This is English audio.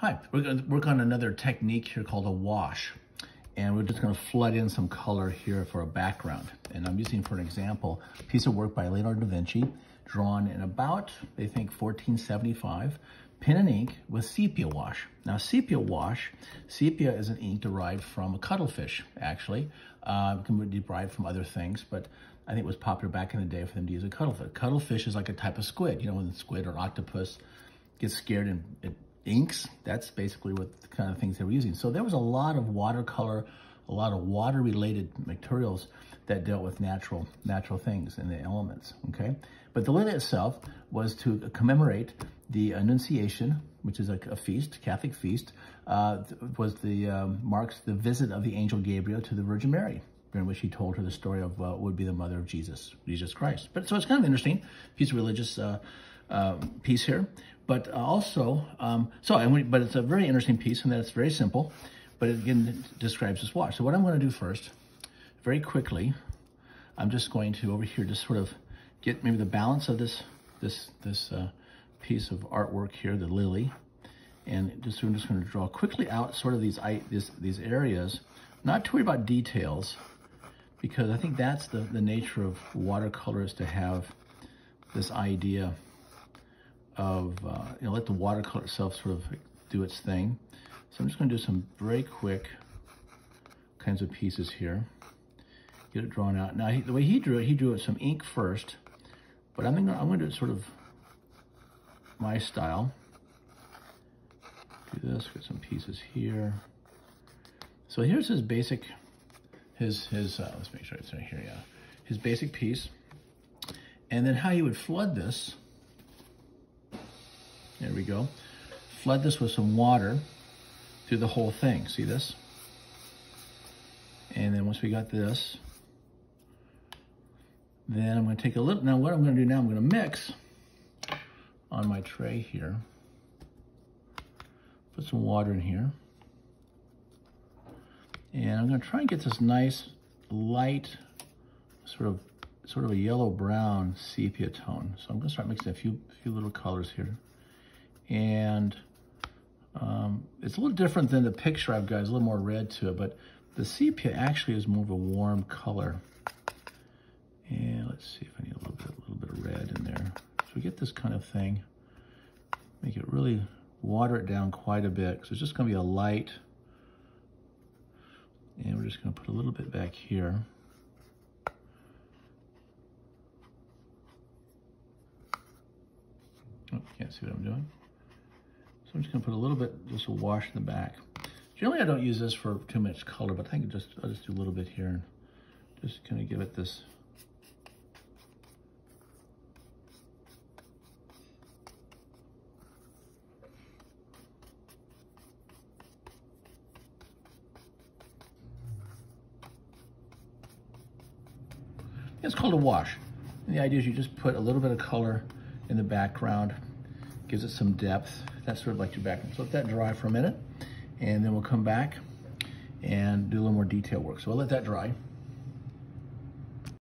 Hi, we're going to work on another technique here called a wash. And we're just going to flood in some color here for a background. And I'm using, for an example, a piece of work by Leonardo da Vinci, drawn in about, they think, 1475, pen and ink with sepia wash. Now, sepia is an ink derived from a cuttlefish, actually. It can be derived from other things, but I think it was popular back in the day for them to use a cuttlefish. Cuttlefish is like a type of squid. You know, when the squid or octopus gets scared and it inks, that's basically what the kind of things they were using. So there was a lot of watercolor, a lot of water-related materials that dealt with natural things and the elements, okay? But the lily itself was to commemorate the Annunciation, which is a feast, Catholic feast, marks the visit of the angel Gabriel to the Virgin Mary, during which he told her the story of what would be the mother of Jesus Christ. But so it's kind of interesting, piece of religious piece here. But also, but it's a very interesting piece in that it's very simple, but it again describes this wash. So what I'm going to do first, very quickly, I'm just going to over here just sort of get maybe the balance of this piece of artwork here, the lily, and I'm just going to draw quickly out sort of these areas, not to worry about details, because I think that's the nature of watercolor, is to have this idea of, let the watercolor itself sort of do its thing. So I'm just going to do some very quick kinds of pieces here. Get it drawn out. Now, the way he drew it with some ink first, but I'm going to do it sort of my style. Do this, get some pieces here. So here's his basic, let's make sure it's right here, yeah. His basic piece. And then how you would flood this, there we go. Flood this with some water through the whole thing. See this? And then once we got this, then I'm going to take a little, now what I'm going to do now, I'm going to mix on my tray here. Put some water in here. And I'm going to try and get this nice, light, sort of a yellow-brown sepia tone. So I'm going to start mixing a few little colors here. And it's a little different than the picture I've got. It's a little more red to it, but the sepia actually is more of a warm color. And let's see if I need a little bit of red in there. So we get this kind of thing. Make it really, water it down quite a bit, because it's just going to be a light. And we're just going to put a little bit back here. Oh, can't see what I'm doing. So I'm just going to put a little bit, just a wash in the back. Generally, I don't use this for too much color, but I think I'll just do a little bit here and just kind of give it this. It's called a wash. And the idea is you just put a little bit of color in the background, gives it some depth. That's sort of like your background. So let that dry for a minute, and then we'll come back and do a little more detail work. So I'll let that dry.